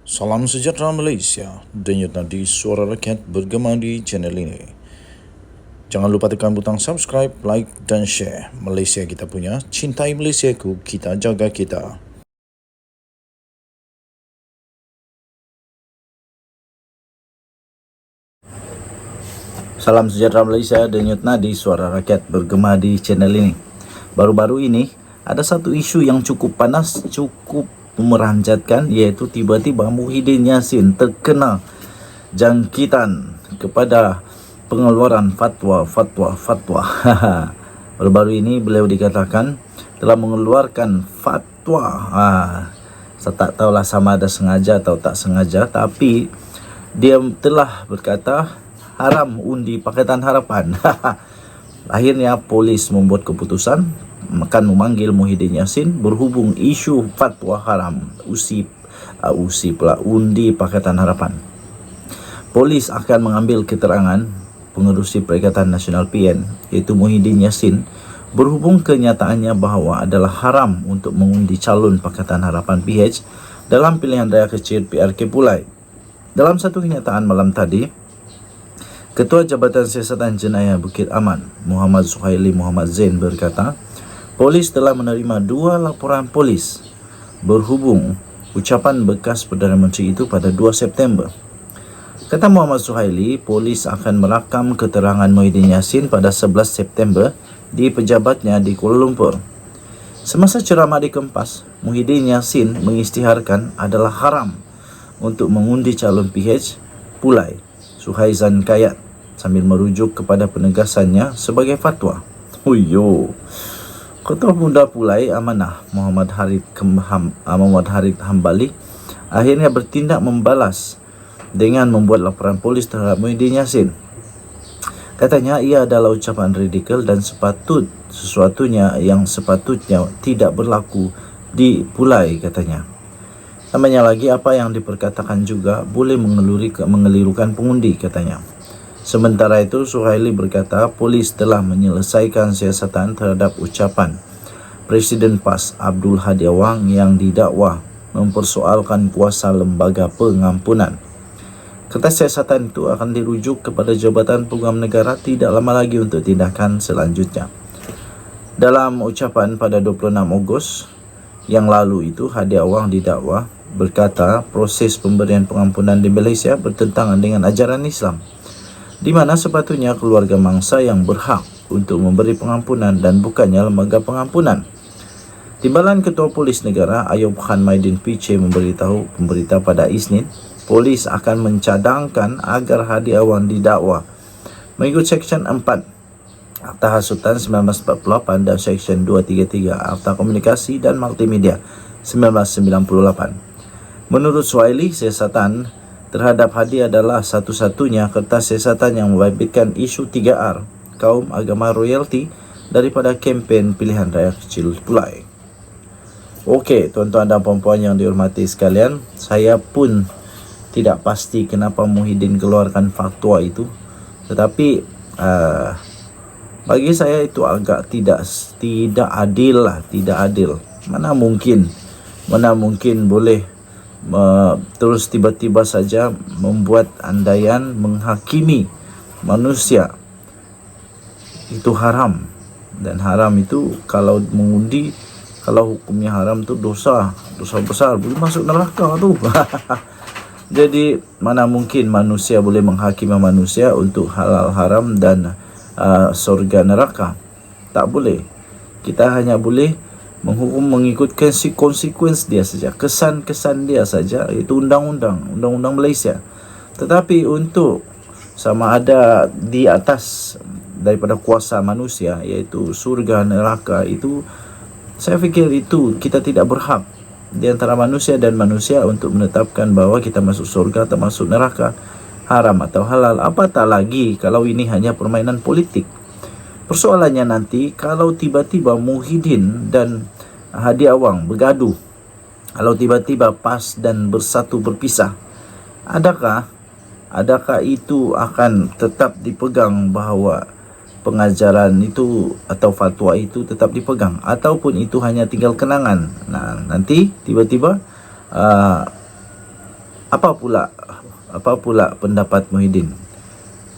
Salam sejahtera Malaysia, denyut nadi suara rakyat bergema di channel ini. Jangan lupa tekan butang subscribe, like dan share. Malaysia kita punya, cintai Malaysiaku, kita jaga kita. Salam sejahtera Malaysia, denyut nadi suara rakyat bergema di channel ini. Baru-baru ini ada satu isu yang cukup panas, cukup memeranjatkan, iaitu tiba-tiba Muhyiddin Yassin terkena jangkitan kepada pengeluaran fatwa. Baru-baru ini beliau dikatakan telah mengeluarkan fatwa. Saya tak tahulah sama ada sengaja atau tak sengaja, tapi dia telah berkata haram undi Pakatan Harapan. Akhirnya polis membuat keputusan akan memanggil Muhyiddin Yassin berhubung isu fatwa haram undi Pakatan Harapan. Polis akan mengambil keterangan pengerusi Perikatan Nasional PN iaitu Muhyiddin Yassin berhubung kenyataannya bahawa adalah haram untuk mengundi calon Pakatan Harapan PH dalam pilihan raya kecil PRK Pulai. Dalam satu kenyataan malam tadi, Ketua Jabatan Siasatan Jenayah Bukit Aman, Muhammad Suhaili Muhammad Zain berkata, polis telah menerima 2 laporan polis berhubung ucapan bekas Perdana Menteri itu pada 2 September. Kata Muhammad Suhaili, polis akan merakam keterangan Muhyiddin Yassin pada 11 September di pejabatnya di Kuala Lumpur. Semasa ceramah di Kempas, Muhyiddin Yassin mengisytiharkan adalah haram untuk mengundi calon PH Pulai Suhaizan Kayat sambil merujuk kepada penegasannya sebagai fatwa. Ketua Muda Pulai Amanah Muhammad Harith Hambali akhirnya bertindak membalas dengan membuat laporan polis terhadap Muhyiddin Yassin. Katanya ia adalah ucapan ridikal dan sesuatunya yang sepatutnya tidak berlaku di Pulai, katanya. Namanya lagi, apa yang diperkatakan juga boleh mengelirukan pengundi, katanya. Sementara itu, Suhaili berkata polis telah menyelesaikan siasatan terhadap ucapan Presiden PAS Abdul Hadi Awang yang didakwa mempersoalkan kuasa lembaga pengampunan. Kata siasatan itu akan dirujuk kepada Jabatan Peguam Negara tidak lama lagi untuk tindakan selanjutnya. Dalam ucapan pada 26 Ogos yang lalu itu, Hadi Awang didakwa berkata proses pemberian pengampunan di Malaysia bertentangan dengan ajaran Islam, di mana sepatutnya keluarga mangsa yang berhak untuk memberi pengampunan dan bukannya lembaga pengampunan. Timbalan Ketua Polis Negara Ayub Khan Maidin PC memberitahu pemberita pada Isnin, polis akan mencadangkan agar Hadi Awang didakwa mengikut Seksyen 4 Akta Hasutan 1948 dan Seksyen 233 Akta Komunikasi dan Multimedia 1998. Menurut Suhaili, siasatan terhadap Hadi adalah satu-satunya kertas siasatan yang membabitkan isu 3R, kaum, agama, royalty daripada kempen pilihan raya kecil Pulai. Okey, tuan-tuan dan puan-puan yang dihormati sekalian, saya pun tidak pasti kenapa Muhyiddin keluarkan fatwa itu, tetapi bagi saya itu agak tidak adil lah, tidak adil. Mana mungkin boleh terus tiba-tiba saja membuat andaian menghakimi manusia itu haram, dan haram itu kalau mengundi, kalau hukumnya haram tu dosa besar, boleh masuk neraka tu. Jadi mana mungkin manusia boleh menghakimi manusia untuk halal haram dan surga neraka? Tak boleh. Kita hanya boleh menghukum mengikut konsekuensi dia saja, kesan-kesan dia saja, itu undang-undang Malaysia. Tetapi untuk sama ada di atas daripada kuasa manusia, iaitu surga neraka, itu saya fikir itu kita tidak berhak di antara manusia dan manusia untuk menetapkan bahawa kita masuk surga atau masuk neraka, haram atau halal. Apatah lagi kalau ini hanya permainan politik. Persoalannya nanti kalau tiba-tiba Muhyiddin dan Hadi Awang bergaduh, kalau tiba-tiba PAS dan Bersatu berpisah, adakah itu akan tetap dipegang bahawa pengajaran itu atau fatwa itu tetap dipegang, ataupun itu hanya tinggal kenangan? Nah, nanti tiba-tiba Apa pula pendapat Muhyiddin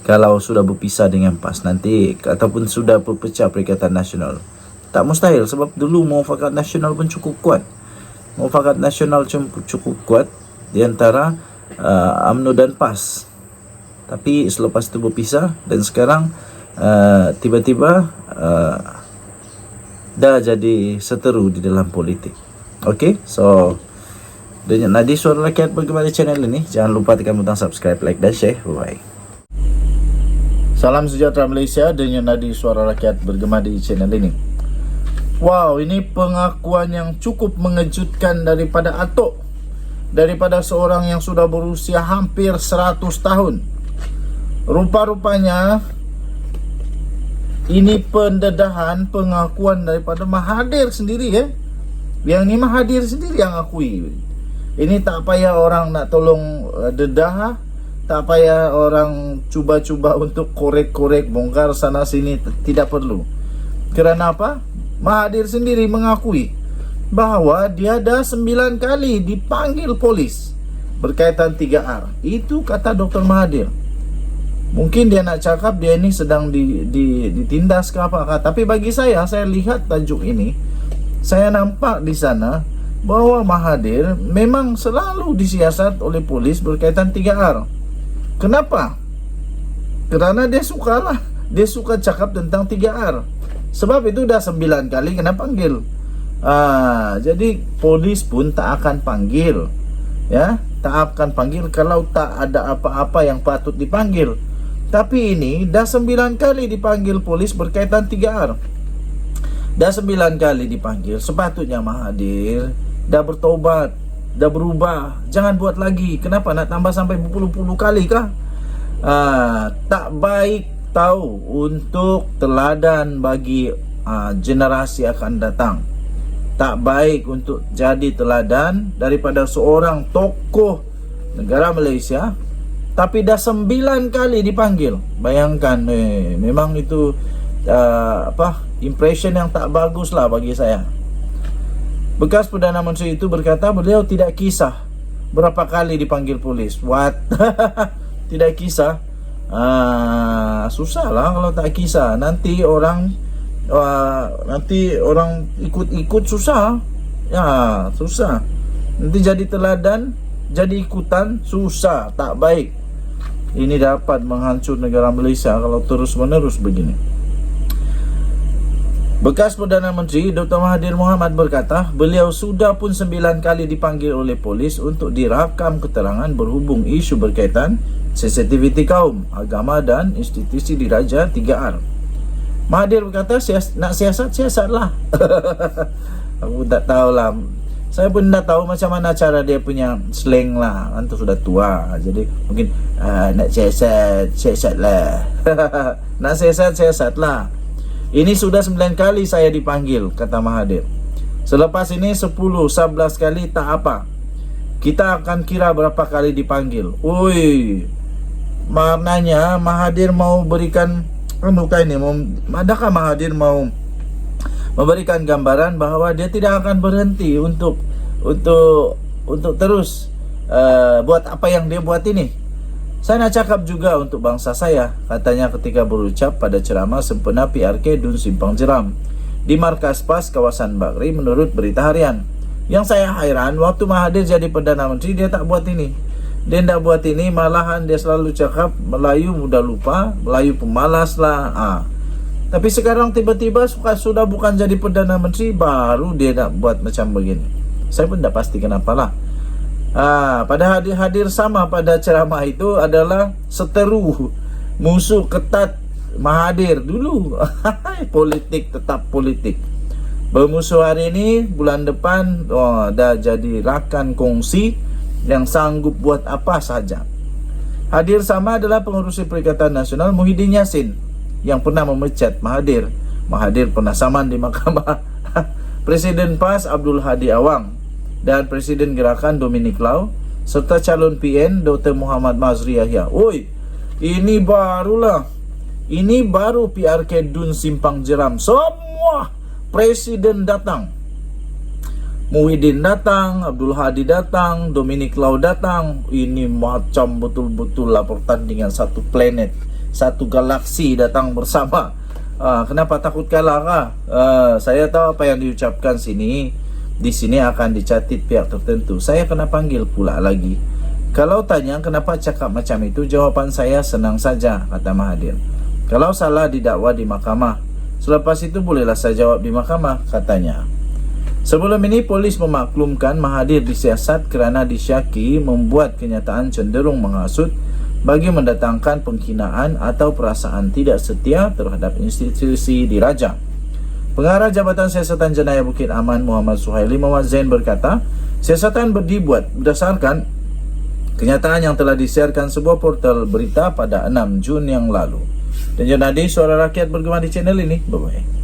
kalau sudah berpisah dengan PAS nanti ataupun sudah berpecah Perikatan Nasional? Tak mustahil, sebab dulu Muafakat Nasional pun cukup kuat. Muafakat Nasional cukup kuat di antara UMNO dan PAS. Tapi selepas itu berpisah dan sekarang tiba-tiba dah jadi seteru di dalam politik. Okay, so Denyut Nadi Suara Rakyat bergema di channel ini. Jangan lupa tekan butang subscribe, like dan share. Bye. Salam sejahtera Malaysia. Denyut Nadi Suara Rakyat bergema di channel ini. Wow, ini pengakuan yang cukup mengejutkan daripada Atok, daripada seorang yang sudah berusia hampir 100 tahun. Rupa-rupanya ini pendedahan pengakuan daripada Mahathir sendiri Yang ni Mahathir sendiri yang akui. Ini tak payah orang nak tolong dedah, tak payah orang cuba-cuba untuk korek-korek, bongkar sana sini, tidak perlu. Kerana apa? Mahathir sendiri mengakui bahawa dia dah 9 kali dipanggil polis berkaitan 3R. Itu kata Dr. Mahathir. Mungkin dia nak cakap dia ini sedang ditindas ke apa. Tapi bagi saya lihat tajuk ini, saya nampak di sana bahawa Mahathir memang selalu disiasat oleh polis berkaitan 3R. Kenapa? Kerana dia suka cakap tentang 3R. Sebab itu dah 9 kali kena panggil. Jadi polis pun tak akan panggil, tak akan panggil kalau tak ada apa-apa yang patut dipanggil. Tapi ini dah 9 kali dipanggil polis berkaitan 3R. Dah 9 kali dipanggil. Sepatutnya Mahathir dah bertaubat, dah berubah. Jangan buat lagi. Kenapa nak tambah sampai berpuluh-puluh kali kah? Tak baik tahu untuk teladan bagi generasi akan datang. Tak baik untuk jadi teladan daripada seorang tokoh negara Malaysia, tapi dah 9 kali dipanggil. Bayangkan, memang itu impression yang tak bagus lah bagi saya. Bekas Perdana Menteri itu berkata beliau tidak kisah berapa kali dipanggil polis. What? Tidak kisah? Susah lah kalau tak kisah. Nanti orang ikut susah. Susah. Nanti jadi teladan, jadi ikutan, susah, tak baik. Ini dapat menghancur negara Malaysia kalau terus menerus begini. Bekas Perdana Menteri Dr. Mahathir Mohamad berkata beliau sudah pun 9 kali dipanggil oleh polis untuk dirakam keterangan berhubung isu berkaitan sensitiviti kaum, agama dan institusi diraja 3R. Mahathir berkata nak siasat lah. Aku tak tahulah. Saya pun tak tahu macam mana cara dia punya slang lah. Antu sudah tua, jadi mungkin nak siasat lah. Nak siasat lah. Ini sudah 9 kali saya dipanggil, kata Mahathir. Selepas ini 10, 11 kali tak apa. Kita akan kira berapa kali dipanggil. Maknanya Mahathir mau berikan adakah Mahathir mau memberikan gambaran bahawa dia tidak akan berhenti untuk terus buat apa yang dia buat ini. Saya nak cakap juga untuk bangsa saya, katanya ketika berucap pada ceramah sempena PRK Dun Simpang Jeram di markas PAS kawasan Bakri menurut berita harian. Yang saya hairan, waktu Mahathir jadi Perdana Menteri dia tak buat ini. Dia tak buat ini, malahan dia selalu cakap Melayu mudah lupa, Melayu pemalas lah. Tapi sekarang tiba-tiba sudah bukan jadi Perdana Menteri, baru dia nak buat macam begini. Saya pun tak pasti kenapalah. Pada hadir sama pada ceramah itu adalah seteru musuh ketat Mahathir dulu. Politik tetap politik. Bermusuh hari ini, bulan depan dah jadi rakan kongsi yang sanggup buat apa saja. Hadir sama adalah pengurusi Perikatan Nasional Muhyiddin Yassin yang pernah memecat Mahathir. Mahathir pernah saman di mahkamah. Presiden PAS Abdul Hadi Awang dan Presiden Gerakan Dominic Lau serta calon PN Dr. Muhammad Mazri Yahya. Ini barulah. Ini baru PRK Dun Simpang Jeram. Semua presiden datang. Muhyiddin datang, Abdul Hadi datang, Dominic Lau datang. Ini macam betul-betul lah pertandingan satu planet, satu galaksi datang bersama. Kenapa takut kalah kah? Saya tahu apa yang diucapkan sini. Di sini akan dicatat pihak tertentu. Saya kena panggil pula lagi. Kalau tanya kenapa cakap macam itu, jawaban saya senang saja, kata Mahathir. Kalau salah didakwa di mahkamah. Selepas itu bolehlah saya jawab di mahkamah, katanya. Sebelum ini polis memaklumkan Mahathir disiasat kerana disyaki membuat kenyataan cenderung menghasut bagi mendatangkan penghinaan atau perasaan tidak setia terhadap institusi diraja. Pengarah Jabatan Siasatan Jenayah Bukit Aman Muhammad Suhaili Muhammad Zain berkata, siasatan dibuat berdasarkan kenyataan yang telah disiarkan sebuah portal berita pada 6 Jun yang lalu. Dan jadi suara rakyat bergema di channel ini. Bye-bye.